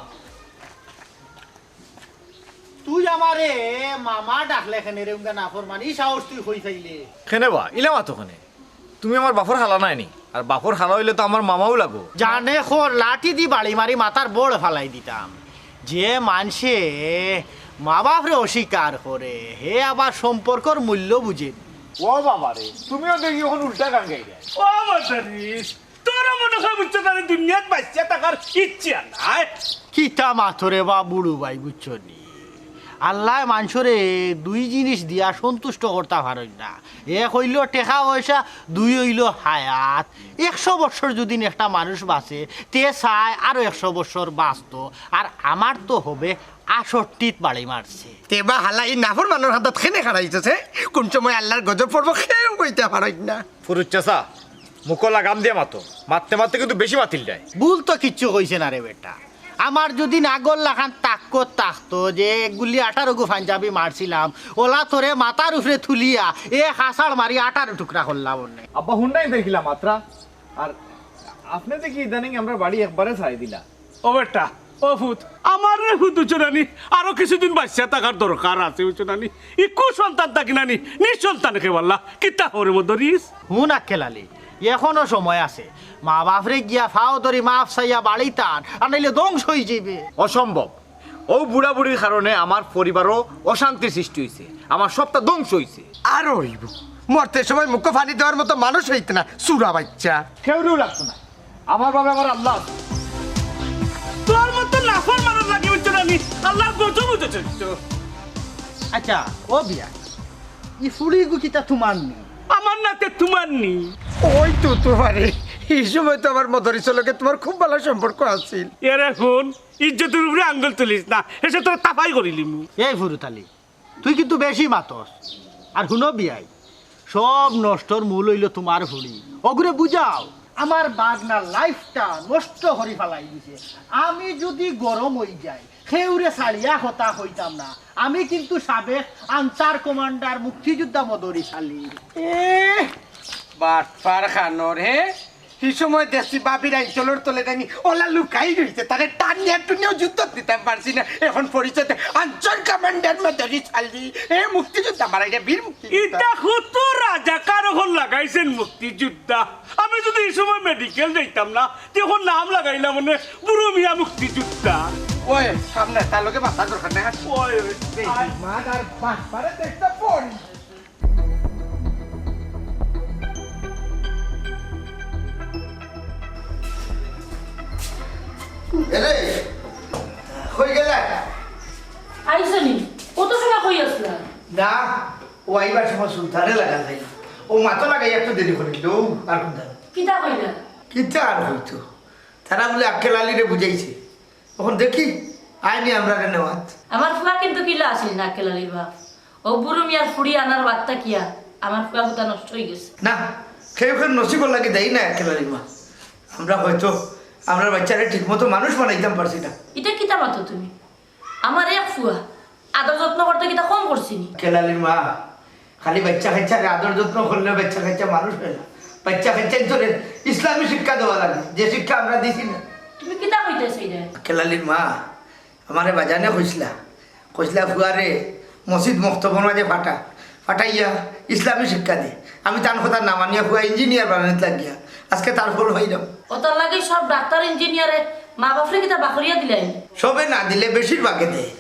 তুই আমারে মামা ডাকলে কেন রে? উঙ্গা না ফরমানি সাহস তুই হই চাইলে কেনে বা ইলামা তো কেনে? তুমি আমার বাপর হালা নাইনি, আর বাপর হালা হইলে তো আমার মামাও লাগো। জানে খোর লাঠি দি বাড়ি মারি মাথার বড় ফালাই দিতাম। যে মানুষে মা বাপরে অস্বীকার করে হে আবার সম্পর্কর মূল্য বুঝে। ও বাবা রে, তুমিও দেখি এখন উল্টা গান গাই দেয়। ও মাতারিস, তোরা মনে হয় বুঝছো তাহলে দুনিয়াত বাচ্চা থাকার ইচ্ছা নাই। কিতা মাথরে বা বুড়ু ভাই বুঝছো নি? আল্লাহ মানুষরে দুই জিনিস দিয়া সন্তুষ্ট করতে পারেন না। এক হইল টেকা পয়সা, দুই হইল হায়াত। 100 বছর যদি একটা মানুষ বাঁচে তে চায় আরো 100 বছর বাঁচত, আর আমার তো হবে 68 বাড়ি মারছে। তেবা হালাই নাফর মানুষ হাতত খেনে খারাইতেছে, কোন সময় আল্লাহর গজব পড়বো খেয়েও কইতে পারাই না। ফুরুজ চাচা, মুখো লাগাম দিয়ে মাতো, মারতে মারতে কিন্তু বেশি মাতিল দেয়। ভুল তো কিচ্ছু কইছে না রে বেটা। আমার যদি নাগর লাখান তাকতো যে গুলি 18 পাঞ্জাবি মারছিলাম, ওলা তোরে মাথার উপরে থুলিয়া হাসাড় মারি 18 টুকরা করলাম। আব্বা হুন্ডাই দেখিলাম মাত্রা, আর আপনি দেখি ইদানিং আমরা বাড়ি একবারে ছাড়ি দিলা। ও বেটা, ও ফুত, আমার রে ফুত উচ্চনানি আরো কিছুদিন বাচ্চা থাকার দরকার আছে উচ্চনানি। ইকু সন্তান থাকি নানি নিঃসন্তানকে বললা কিতা হরে মধ্যে রিস। হুন আকেলালি, এখনো সময় আছে মা বাপরে গিয়া ফাও ধরি মাফ চাইয়া বাড়ি টান আর নাইলে ধ্বংস হয়ে যাবে। অসম্ভব। ও বুড়া বুড়ির কারণে আমার পরিবারও অশান্তির সৃষ্টি হয়েছে, আমার সবটা ধ্বংস হয়েছে। আর হইব মরতে সময় মুখ ফানি দেওয়ার মতো মানুষ হইতে না, সুরা বাচ্চা। কেউরিও লাগতো না, আমার বাবা আমার আল্লাহ। তোর মতো নাফর মারা লাগে হচ্ছে না, আমি আল্লাহর গজব বুঝেছে। আচ্ছা ও বিয়া ই ফুড়ি গুকিটা তোমার নেই? আমার নাতে তোমার নি। ওই তো তোমারে এই সময় তো আমার মদরিসের লগে তোমার খুব ভালো সম্পর্ক আছিল। এর এখন ইজ্জতের উপরে আঙ্গুল তুলিস না, এসে তোর তাপাই করিলি মু। এই ফুরুতালি তুই কিন্তু বেশি মাতস। আর শুনো বিয়াই, সব নষ্টর মূল হইল তোমার ফুড়ি। ওগুলো বুঝাও আমার বাগনার লাইফটা নষ্ট হরি ফেলাই দিছে। আমি যদি গরম হই যাই সেউরে সারিয়া হতা হইতাম না। আমি কিন্তু সাবেক আনসার কমান্ডার মুক্তিযোদ্ধা মদরিশালী। বাটপার খানোর হে এই সময় দেশি বাবির আইচলের তলে দানি ওলা লুকাই রইছে, তারে টানিয়া টুনিও যুদ্ধ দিতে পারছি না। এখন পরিচয় আঞ্চল কমান্ডার মদরিশালী এ মুক্তিযোদ্ধা মারাইয়া বীর মুক্তিযোদ্ধা। এটা কত রাজাকার হল লাগাইছেন মুক্তিযোদ্ধা। আমি যদি এই সময় মেডিকেল যাইতাম না, তখন নাম লাগাইলাম মানে বুড়ো মিয়া মুক্তিযোদ্ধা। ওই সামনে তার লগে মাথা দরকার নাই। ওই মা আর বাটপারে দেখতে পড়ি। এরে হয়ে গেল আইসনি কত সময় কই আসলা? না, ও আইবার সময় সুলতানে লাগা যায়, ও মাথা লাগাই একটু দেরি করে দিল। আর কোন কিতা কইলা? কিতা আর হইতো, তারা বলে আক্কেল আলীরে বুঝাইছে। তখন দেখি আইনি আমরা নেওয়াত। আমার ফুয়া কিন্তু কিলা আসিল না কেলালির বাপ। ও বুড়ো মিয়ার ফুড়ি আনার বার্তা কিয়া আমার ফুয়া গুতা নষ্ট হয়ে গেছে। না খেয়ে খেয়ে নসিব লাগে দেই না আক্কেল আলীর মা। আমরা হয়তো আমরা বাচ্চারা ঠিক মতো মানুষ বানাইতাম পারছি না। এটা কিতা মাতো তুমি? আমার এক ফুয়া আদর যত্ন করতে কিতা কম করছিনি? আক্কেল আলীর মা খালি বাচ্চা কাচ্চাকে আদর যত্ন করলে বাচ্চা কাচ্চা মানুষ হয় না। বাচ্চা কাচ্চাই তো ইসলামী শিক্ষা দেওয়া লাগে, যে শিক্ষা আমরা দিছি না। তুমি কিতা কইতেছ এইটা? আক্কেল আলীর মা আমারে বাজানে কইসলা ফুয়ারে মসজিদ মক্তবর মাঝে ফাটাইয়া ইসলামী শিক্ষা দে। আমি তার কথা না মানিয়া ফুয়া ইঞ্জিনিয়ার বানাতে লাগিয়া আজকে তার ফল হইলাম। ওটার লাগে সব ডাক্তার ইঞ্জিনিয়ারে মা বাপরে কিতা বাখরিয়া দিলাই? সবে না দিলে বেশিরভাগে দেয়,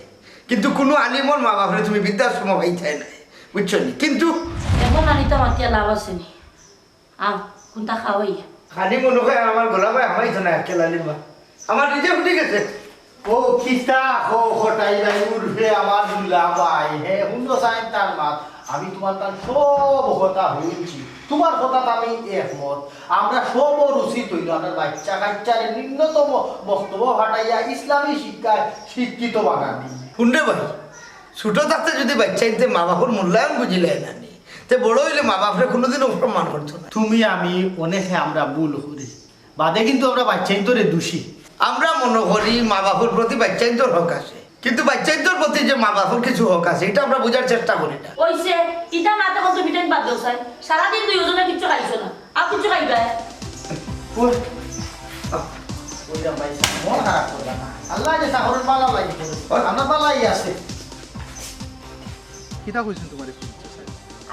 কিন্তু কোনো আলিমর মা বাপরে তুমি বৃদ্ধাশ্রম হইতে নাই, বুঝছো নি? কিন্তু এখন আনিতা মাতিয়া লাভ আছে নি? আও কোনটা খাওয়াইয়া খালি মনে হয় আমার গোলা ভাই আমাইতো না আক্কেল আলীর মা, আমার নিজে উঠে গেছে। ও কিস্তা হো হটাই যাই উঠবে আমার দুলা ভাই। হে হুন্ড সাইন তার মা, আমি তোমার তার সব কথা হয়েছি, তোমার কথা আমি একমত। আমরা সব রুচি তৈরি আমার বাচ্চা কাচ্চার নিম্নতম বক্তব্য হাটাইয়া ইসলামী শিক্ষায় শিক্ষিত বানাবি। শুনলে ভাই, ছোট থাকতে যদি বাচ্চাইতে মা বাপুর মূল্যায়ন বুঝিলে না নি, তে বড় হইলে মা বাপরে কোনোদিন অপমান করতো না। তুমি আমি অনেকে আমরা ভুল করি, বাদে কিন্তু আমরা বাচ্চাইন্তরে দোষী। আমরা মনে করি মা বাপুর প্রতি বাচ্চাইন্তর হক আছে, কিন্তু বাচ্চাইন্তর প্রতি যে মা বাপুর কিছু হক আছে এটা আমরা বোঝার চেষ্টা করি না। ওইছে ইটা না তখন তুমি টাইম বাদ দাও চাই সারাদিন দুইজনে কিচ্ছু খাইছো না আর কিছু খাইবা? মন খারাপ করবে না, আল্লাহ যে সাগরের পালা লাগবে আমরা পালাই আছে। কিতা কইছেন তোমার?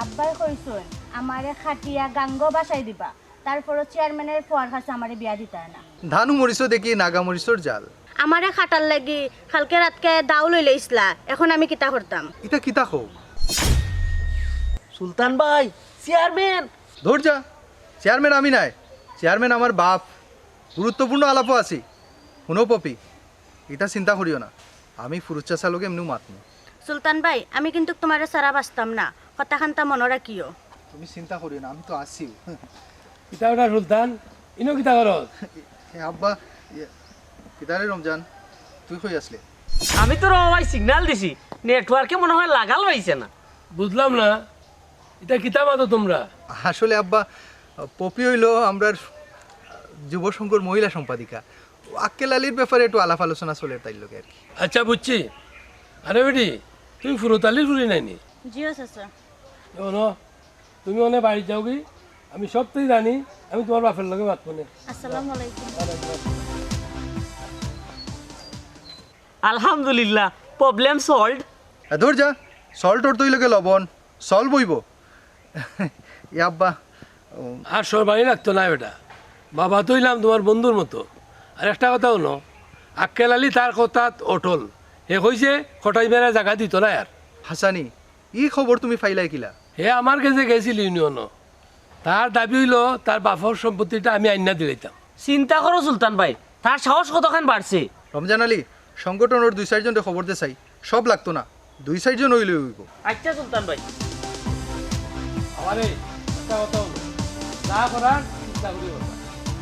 আব্বাই কইছেন আমারে খাটিয়া গাঙ্গ বাসাই দিবা, তারপরে চেয়ারম্যানের ফোয়ার কাছে আমারে বিয়া দিতে না। ধানু মরিচ দেখি নাগা মরিচর জাল। আমারে খাটার লাগি কালকে রাতকে দাও লইলে ইসলা, এখন আমি কিতা করতাম? এটা কিতা খো? সুলতান ভাই চেয়ারম্যান। ধর যা, চেয়ারম্যান আমি নাই, চেয়ারম্যান আমার বাপ। গুরুত্বপূর্ণ আলাপও আছি। শুনো পপি, এটা চিন্তা করিও না, আমি ফুরুচ্চা চালকে এমনি মাতমু। সুলতান ভাই আমি কিন্তু তোমারে সারা বাঁচতাম না, কথাখানটা মনে রাখিও। তুমি চিন্তা করিও না, আমি তো আছিও। কিতা ওটা সুলতান ইনো কিতা করস? আব্বা কিতারে রমজান তুই কই আসলে? আমি তো রমাই সিগন্যাল দিছি, নেটওয়ার্কে মনে হয় লাগাল পাইছে না। বুঝলাম না, এটা কিতা মাতো তোমরা? আসলে আব্বা পপি হইলো আমরা যুব সংঘর মহিলা সম্পাদিকা, আক্কেল আলীর ব্যাপারে একটু আলাপ আলোচনা চলে তাই লোকে আর কি। আচ্ছা বুঝছি। আরে বেটি তুমি ফুরতালির ফুরি নাইনি? জিও চাচা। তুমি অনেক বাড়ি যাও কি? আমি সব তুই জানি, আমি তোমার বাপের লগে মাতবো না। আসসালামু আলাইকুম। আলহামদুলিল্লাহ, প্রবলেম সলভড। ধর যা, সল্ট ওর তৈলকে লবণ সল বইব। এ আব্বা আর সরবানি লাগতো না বেটা, বাবা তো হইলাম তোমার বন্ধুর মতো। আর একটা কথা হলো, আক্কেল আলী তার কথা অটল, হে কইছে খটাই মেরা জায়গা দিত না আর। হাসানি ই খবর তুমি ফাইলাই কিলা? হে আমার কাছে গেছিল ইউনিয়নও, তার দাবি হইল তার বাপর সম্পত্তিটা আমি আইনা দিলাইতাম। চিন্তা করো সুলতান ভাই, তার সাহস কতখান বাড়ছে। রমজান আলী সংগঠনের 2-4 জনকে খবর দে চাই, সব লাগতো না, 2-4 জন হইলে হইব। আচ্ছা সুলতান ভাই। আমারে একটা কথা হলো, যা করার চিন্তা করি কথা,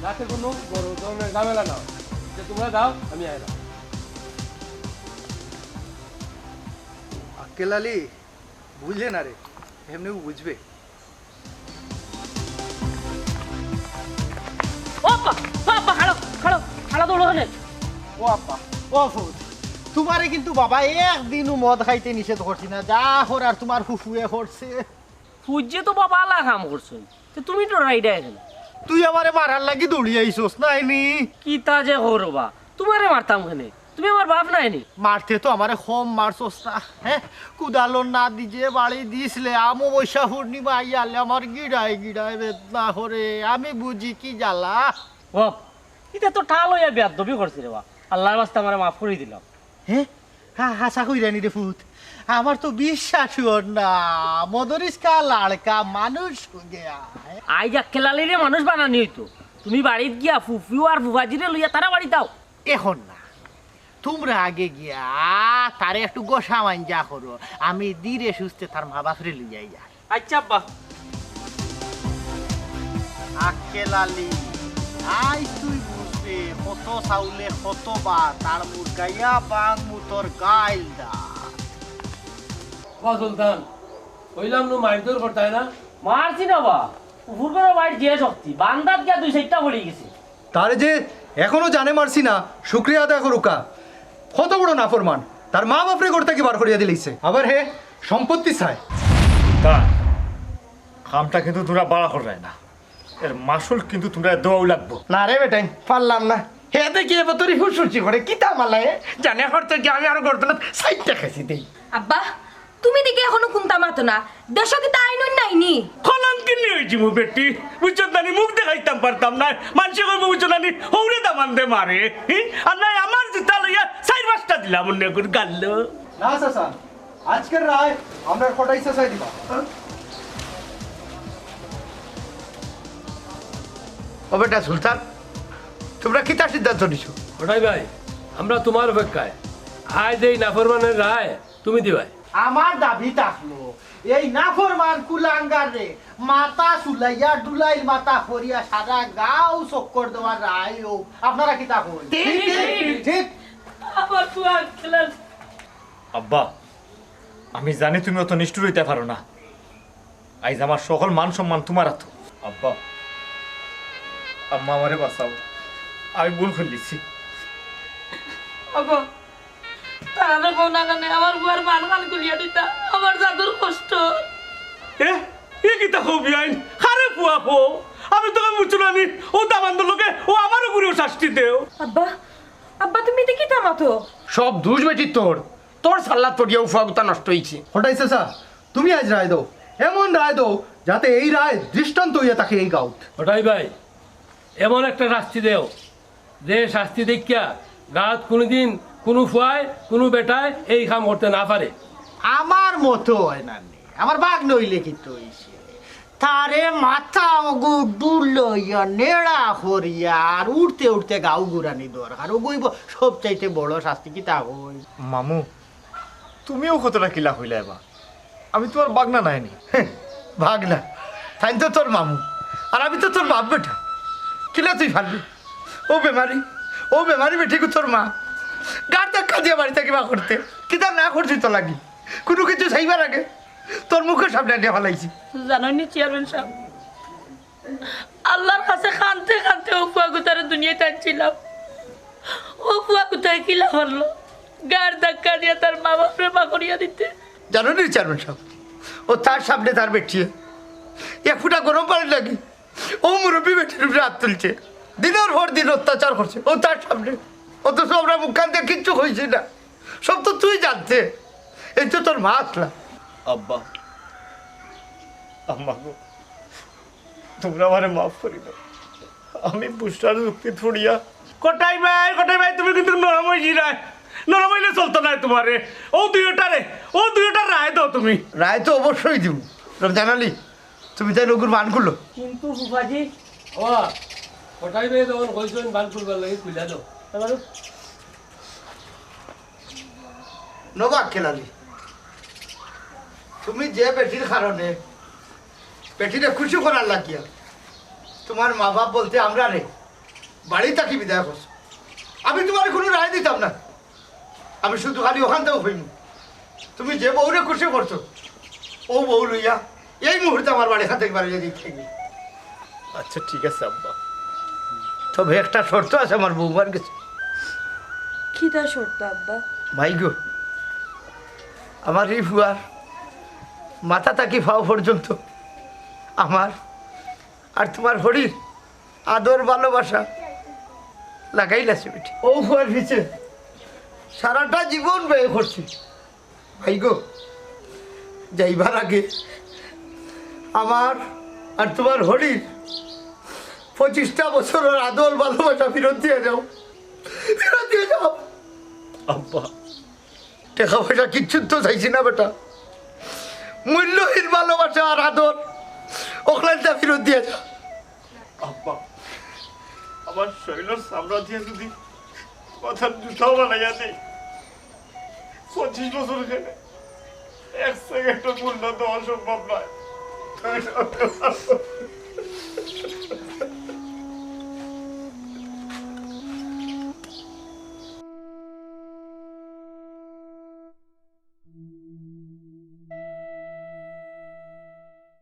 যাতে কোনো বড় ধরনের ঝামেলা না হয়। যে তোমরা দাও, আমি আইলাম। আক্কেল আলী বুঝলে না রে, এমনি বুঝবে। ও আপা, ও আপা, খাড়ো খাড়ো খাড়ো দৌড়ো হলে। ও আব্বা, ও ফুট, তোমারে কিন্তু বাবা একদিনও মদ খাইতে নিষেধ করছি না, যা করার তোমার ফুফুয়ে করছে। পূজ্যে তো বাবা আলা কাম করছো, তো তুমি তো রাইডা এখানে। তুই আমারে মারার লাগি দৌড়ি আইসোস নাইনি? কি তা যে করবা, তোমারে মারতাম খানে, তুমি আমার বাপ নাইনি। মারতে তো আমারে কম মারছোস না, হ্যাঁ? কুদালো না দিজে বাড়ি দিসলে আমো বৈশা পূর্ণিমা আইয়ালে আমার গিড়ায় গিড়ায় বেদনা করে, আমি বুঝি কি জ্বালা। ও এটা তো ঠাল হইয়া বেয়াদবি করছে রে বা, আল্লাহর বাস্তে আমারে মাফ করে দিলাম। হ্যাঁ হ্যাঁ, হাসা কইরানি রে ফুট, আমার তো বিশ্বাস হর না, মদরিস কা লাড়কা মানুষ হো গয়া। আই যা খেলালিরে মানুষ বানানি হইতো, তুমি বাড়িত গিয়া ফুফিও আর ফুফাজিরে লইয়া তারা বাড়ি দাও। এখন না, তোমরা আগে গিয়া তারে একটু গোসা মাঞ্জা করো, আমি ধীরে সুস্থে তার মা বাপরে লইয়াই যা। আচ্ছা আব্বা। আকেলালি আই তুই বুঝবে কত চাউলে কত বা তার মুরগাইয়া বাং মুতর গাইল দা। বা সুলতান, কইলাম নো মাইদুর করতাই না? মারছি না বা, উপর করে বাড়ি যে শক্তি, বান্দাত গিয়া 2-4টা পড়ে গেছে। তারে যে এখনো জানে মারছি না, শুক্রিয়া আদায় করুকা। কত বড় নাফরমান, তার মা বাপরে করতে কি বার করিয়া দিলিছে, আবার হে সম্পত্তি চায়। তা কামটা কিন্তু তোমরা বাড়া করায় না, এর মাসুল কিন্তু তোমরা দেওয়াও লাগবো। না রে বেটাই পারলাম না, হে দেখি এবার তোর হুসুচি করে কিতা মালায় জানে করতে কি আমি আরো করতে না, সাইডটা খেছি দেই। আব্বা তুমি দিকে এখনো কুন্তা মাতো না, দেশ কি তা আইন নাইনি? খলাম কিনে হয়েছি মু বেটি, বুঝছো নানি মুখ দেখাইতাম পারতাম না, মানুষে করবো বুঝছো নানি হৌরে দামান দে মারে, আর নাই আমার জুতা লইয়া 4-5টা দিলাম অন্য করে গাল্লো। না চাচা, আজকের রায় আমরা কটাই চাচাই দিবা। ও বেটা সুলতান, তোমরা কিতা সিদ্ধান্ত নিছো? খটাই ভাই, আমরা তোমার অপেক্ষায়, আজ এই নাফরমানের রায় তুমি দিবাই। আমার দাবি থাকলো এই নাফরমান কুলাঙ্গার রে মাথা সুলাইয়া ডুলাইল মাথা করিয়া সারা গাও চক্কর দেওয়ার রায় ও। আপনারা কি তা কই? ঠিক। আমার বুয়া খেলার আব্বা আমি জানি তুমি অত নিষ্ঠুর হইতে পারো না, আইজ আমার সকল মান সম্মান তোমার হাতে। আব্বা আম্মা আমারে বাঁচাও, আমি ভুল করলিছি। ওগো তারা বউ না গানে আমার বুয়ার মান কান কুলিয়া দিতা, আমার জাদুর কষ্ট। এ কি তা হবি আইন হারে পুয়া হো, আমি তোকে বুঝছো নানি ও দামান লোকে ও আমারও ঘুরেও শাস্তি দেও। আব্বা আব্বা তুমি দেখি তা মাতো, সব দুষ বেটি তোর, তোর সাল্লা তোরিয়া উফাগুতা নষ্ট হয়েছে। হঠাই চাচা তুমি আজ রায় দাও, এমন রায় দাও যাতে এই রায় দৃষ্টান্ত হইয়া থাকে এই গাঁত। খটাই ভাই, এমন একটা শাস্তি দেও যে শাস্তি দেখিয়া গাত কোনোদিন কোনো ফুয়ায় কোনো বেটায় এই কাম করতে না পারে। আমার মতো হয় না নে, আমার বাঘ নইলে কিন্তু হইছে তারে মাথা গুডু লইয়া নেড়া করিয়া আর উঠতে উঠতে গাও গুরানি দরকার, ও গইব সব চাইতে বড় শাস্তি কি তা হই। মামু তুমিও কতটা কিলা হইলা এবার, আমি তোমার বাগনা নাইনি। ভাগ না, তাই তো তোর মামু আর আমি তো তোর বাপ বেটা, কিলা তুই ভাববি? ও বেমারি বেটি তোর মা গার ধাক্কা দিয়ে বাড়ি থেকে বা করতে কিতা না করছি তো লাগি, কোনো কিছু চাইবার আগে তোর মুখের সামনে নিয়ে ফেলাইছি। জানোনি চেয়ারম্যান সাহেব, আল্লাহর কাছে কানতে কানতে ও ফুয়া গুতারে দুনিয়াতে আনছিলাম, ও ফুয়া গুতায় কিলা হলো গাড় ধাক্কা দিয়ে তার মা বাপরে মা করিয়া দিতে। জানো নি চেয়ারম্যান সাহেব, ও তার সামনে তার বেটিয়ে এক ফুটা গরম পানি লাগি ও মুরব্বী বেটির উপরে হাত তুলছে, দিনের পর দিন অত্যাচার করছে ও তার সামনে, অথচ আমরা মুখখান দিয়ে কিচ্ছু হয়েছি না, সব তো তুই জানতে, এই তো তোর মা আসলা। আব্বা আম্মা গো তোমরা আমারে মাফ করি দাও। আমি বুঝার যুক্তি থুড়িয়া কটাই ভাই তুমি কিন্তু নরম হয়ে গিরায়, নরম হইলে চলতো না তোমারে। ও দুইটা রায় দাও তুমি। রায় তো অবশ্যই দিব। জানালি তুমি তাই নকুর মান করলো। কিন্তু ফুফাজি ও কটাই ভাই তখন কইছেন বান করবার লাগি খুইলা দাও। নবাক খেলালি তুমি যে বেটির কারণে বেটিরে খুশি করার লাগিয়া তোমার মা বাপ বলতে আমরা রে বাড়ি থাকি বিদায় করছো, আমি তোমার কোনো রায় দিতাম না। আমি শুধু খালি ওখান থেকে হইম। তুমি যে বউরে খুশি করছো ও বউ লইয়া এই মুহূর্তে আমার বাড়ি খাতে বাড়ি দিচ্ছে। আচ্ছা ঠিক আছে আব্বা। তবে একটা শর্ত আছে আমার বউমার কাছে। কি তা শর্ত আব্বা? ভাই গো, আমার এই ফুয়ার মাথা থাকি ফাও পর্যন্ত আমার আর তোমার হরির আদর ভালোবাসা লাগাইলাছে বেটি। ও ফুয়ার পিছে সারাটা জীবন ব্যয় করছি। ভাই গো, যাইবার আগে আমার আর তোমার হরির 25টা বছরের আদর ভালোবাসা ফেরত দিয়ে যাও, ফেরত দিয়ে যাও। আব্বা টাকা পয়সা কিচ্ছু তো চাইছি না বেটা, মূল্যহীন ভালোবাসা আর আদর ওখানটা ফেরত দিয়ে যা। আব্বা আমার শরীরের সামরা দিয়ে যদি কথার জুতাও বানাইয়া নেই 25 বছর এখানে 1 সেকেন্ডের মূল্য দেওয়া সম্ভব নয়।